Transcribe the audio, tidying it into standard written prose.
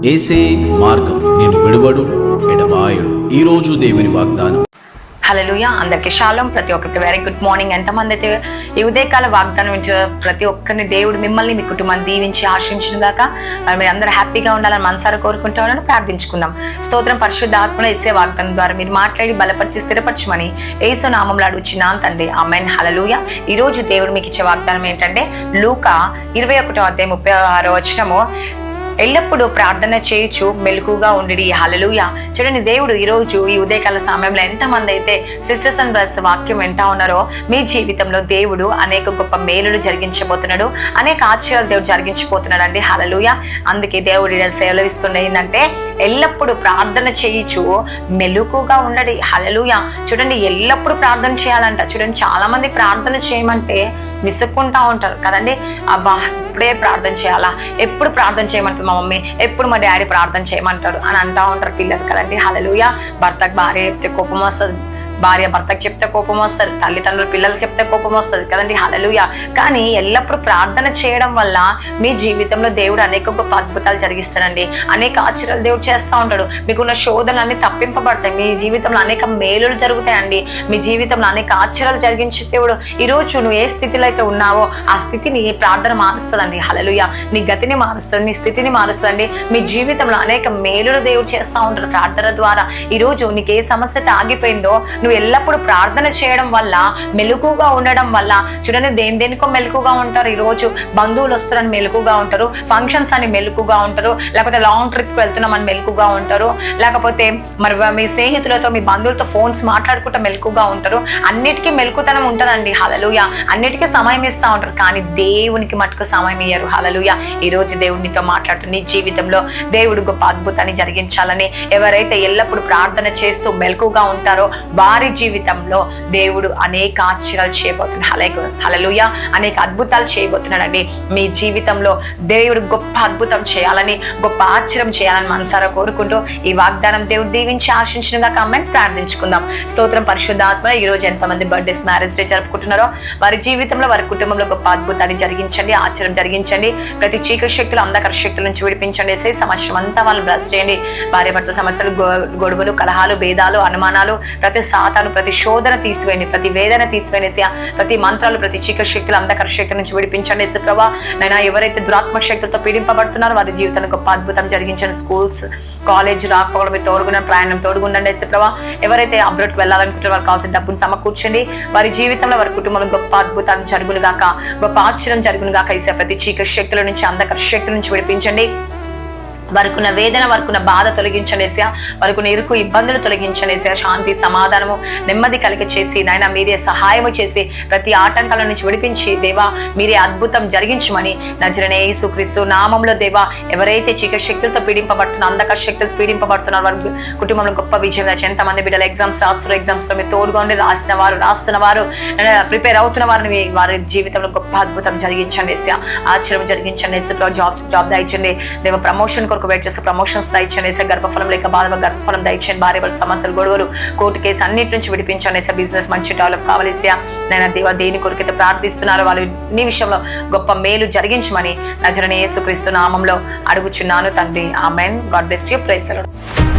యేసే మార్గం, నిన్ను విడువడు ఎడబాయడు. ఈరోజు దేవుని వాగ్దానం. హల్లెలూయా. అందరికీ షాలోమ్. ప్రతి ఒక్కరికి వెరీ గుడ్ మార్నింగ్. ఎంతమంది అయితే ఈ ఉదయకాల వాగ్దానం వింటారో ప్రతి ఒక్కరిని దేవుడు మిమ్మల్ని మీ కుటుంబాన్ని దీవించి ఆశించిన దాకా మీరు అందరూ హ్యాపీగా ఉండాలని మనసారా కోరుకుంటామని ప్రార్థించుకుందాం. స్తోత్రం. పరిశుద్ధ ఆత్మలో యేసే వాగ్దానం ద్వారా మీరు మాట్లాడి బలపరిచి స్థిరపరచమని యేసు నామములో అడుగుచున్నాను తండ్రి. ఆమేన్. హల్లెలూయా. ఈ రోజు దేవుడు మీకు ఇచ్చే వాగ్దానం ఏంటంటే లూకా 21:36 ఎల్లప్పుడూ ప్రార్థన చేయుచు మెలకుగా ఉండి. హల్లెలూయా. చూడండి, దేవుడు ఈరోజు ఈ ఉదయకాల సమయంలో ఎంతమంది అయితే సిస్టర్స్ అండ్ బ్రదర్స్ వాక్యం వింటా ఉన్నారో మీ జీవితంలో దేవుడు అనేక గొప్ప మేలులు జరిగించబోతున్నాడు, అనేక ఆశ్చర్యాలు దేవుడు జరిగించబోతున్నాడు అండి. హల్లెలూయా. అందుకే దేవుడు సెలవిస్తున్న ఏంటంటే ఎల్లప్పుడూ ప్రార్థన చేయుచు మెలకుగా ఉండడి. హల్లెలూయా. చూడండి, ఎల్లప్పుడూ ప్రార్థన చేయాలంట. చూడండి, చాలా మంది ప్రార్థన చేయమంటే విసుక్కుంటా ఉంటారు కదండి. అబ్బా, ఇప్పుడే ప్రార్థన చేయాలా, ఎప్పుడు ప్రార్థన చేయమంటారు మా మమ్మీ, ఎప్పుడు మా డాడీ ప్రార్థన చేయమంటారు అని అంటూ ఉంటారు పిల్లలు కదండి. హల్లెలూయా. భర్తకు భార్య చెప్తే కోపం వస్తుంది, భార్య భర్తకు చెప్తే కోపం వస్తుంది, తల్లిదండ్రులు పిల్లలు చెప్తే కోపం వస్తుంది కదండి. హల్లెలూయా. కానీ ఎల్లప్పుడూ ప్రార్థన చేయడం వల్ల మీ జీవితంలో దేవుడు అనేక గొప్ప అద్భుతాలు జరిగిస్తాడండి, అనేక ఆశ్చర్యాలు దేవుడు చేస్తూ ఉంటాడు. మీకున్న శోధనలన్నీ తప్పింపబడతాయి, మీ జీవితంలో అనేక మేలులు జరుగుతాయండి, మీ జీవితంలో అనేక ఆశ్చర్యాలు జరిగించే దేవుడు. ఈరోజు నువ్వు ఏ స్థితిలో అయితే ఉన్నావో ఆ స్థితిని ప్రార్థన మారుస్తుందండి. హల్లెలూయా. నీ గతిని మారుస్తుంది, నీ స్థితిని మారుస్తుందండి. మీ జీవితంలో అనేక మేలులు దేవుడు చేస్తూ ఉంటాడు ప్రార్థన ద్వారా. ఈరోజు నీకు ఏ సమస్య ఆగిపోయిందో నువ్వు ఎల్లప్పుడూ ప్రార్థన చేయడం వల్ల, మెలకుగా ఉండడం వల్ల, చూడండి దేనికో మెలకుగా ఉంటారు. ఈరోజు బంధువులు వస్తున్నారని మెలకుగా ఉంటారు, ఫంక్షన్స్ అని మెలకుగా ఉంటారు, లేకపోతే లాంగ్ ట్రిప్కి వెళ్తున్నామని మెలకుగా ఉంటారు, లేకపోతే మరి మీ స్నేహితులతో మీ బంధువులతో ఫోన్స్ మాట్లాడుకుంటూ మెలకుగా ఉంటారు. అన్నిటికీ మెలకుతనం ఉంటుందండి. హల్లెలూయా. అన్నిటికీ సమయం ఇస్తూ ఉంటారు, కానీ దేవునికి మటుకు సమయం ఇయ్యరు. హల్లెలూయా. ఈరోజు దేవునితో మాట్లాడుతూ నీ జీవితంలో దేవుడు గొప్ప అద్భుతాన్ని జరిగించాలని ఎవరైతే ఎల్లప్పుడూ ప్రార్థన చేస్తూ మెలకుగా ఉంటారో వారి జీవితంలో దేవుడు అనేక ఆశ్చర్యాలు చేయబోతున్నాడు. హల్లెలూయా. అనేక అద్భుతాలు చేయబోతున్నాడండి. మీ జీవితంలో దేవుడు గొప్ప అద్భుతం చేయాలని, గొప్ప ఆశ్చర్యం చేయాలని మనసారా కోరుకుంటూ ఈ వాగ్దానం దేవుడు దీవించి ఆశించినగా కామెంట్ ప్రార్థించుకుందాం. స్తోత్రం. పరిశుద్ధాత్మ, ఈ రోజు ఎంతమంది బర్త్డేస్, మ్యారేజ్ డే జరుపుకుంటున్నారో వారి జీవితంలో వారి కుటుంబంలో గొప్ప అద్భుతాన్ని జరిగించండి, ఆశ్చర్యం జరిగించండి. ప్రతి చీకటి శక్తులు, అంధకార శక్తుల నుంచి విడిపించండి. సంవత్సరం అంతా వాళ్ళు బ్లెస్ చేయండి. భార్య భర్తల సమస్యలు, గొడవలు, కలహాలు, భేదాలు, అనుమానాలు, ప్రతి సాతాను, ప్రతి శోధన తీసివేయండి, ప్రతి వేదన తీసివేసి, ప్రతి మంత్రాలు, ప్రతి చీకటి శక్తులు, అంధకార శక్తుల నుంచి విడిపించండి. ప్రభా నైనా ఎవరైతే దురాత్మ శక్తులతో పీడింపబడుతున్నారో వారి జీవితానికి గొప్ప అద్భుతం జరిగించండి. స్కూల్స్, కాలేజ్ రాకపోవడం మీరు తోడుగున్న ప్రయాణం తోడుగుండండి. ప్రభా ఎవరైతే అబ్రాడ్కి వెళ్ళాలనుకుంటారో వారికి కావాల్సిన డబ్బును సమకూర్చండి. వారి జీవితంలో, వారి కుటుంబంలో గొప్ప అద్భుతాన్ని జరుగును గాక, గొప్ప ఆశ్చర్యం జరుగును గాక. ప్రతి చీకటి శక్తుల నుంచి, అంధకార శక్తుల నుంచి విడిపించండి. వారికున్న వేదన, వారికున్న బాధ తొలగించనేసా, వారికున్న ఇరుకు ఇబ్బందులు తొలగించనేసా, శాంతి సమాధానము నెమ్మది కలిగి చేసి నాయన మీరే సహాయము చేసి ప్రతి ఆటంకాల నుంచి విడిపించి దేవా మీరే అద్భుతం జరిగించమని నజరేయుడైన యేసుక్రీస్తు నామంలో దేవా ఎవరైతే చీకటి శక్తులతో పీడింపబడుతున్న, అంధకార శక్తులతో పీడింపబడుతున్నారు వారి కుటుంబంలో గొప్ప విజయం తెచ్చి, ఎంతమంది బిడ్డలు ఎగ్జామ్స్ రాస్తున్నారు, ఎగ్జామ్స్ లో మీరు తోడుగా ఉండి రాస్తున్న వారు ప్రిపేర్ అవుతున్న వారిని వారి జీవితంలో గొప్ప అద్భుతం జరిగించండి, ఆశ్చర్యం జరిగించండి. జాబ్ దయచండి దేవ. ప్రమోషన్ కొరకు వెయిట్ చేస్తే ప్రమోషన్స్ దయచండి. గర్భఫలం లేక బాధ గర్భఫలం దయచండి. భార్య వాళ్ళ సమస్యలు, గొడవలు, కోర్టు కేసు అన్నిటి నుంచి విడిపించండి. బిజినెస్ మంచి డెవలప్ కావాలేసా నేను దేవ. దేని కొరకైతే ప్రార్థిస్తున్నారో వాళ్ళు నీ విషయంలో గొప్ప మేలు జరిగించమని నజరేయుడైన యేసుక్రీస్తు నామంలో అడుగుచున్నాను తండ్రి. Amen. God bless you. Praise the lord.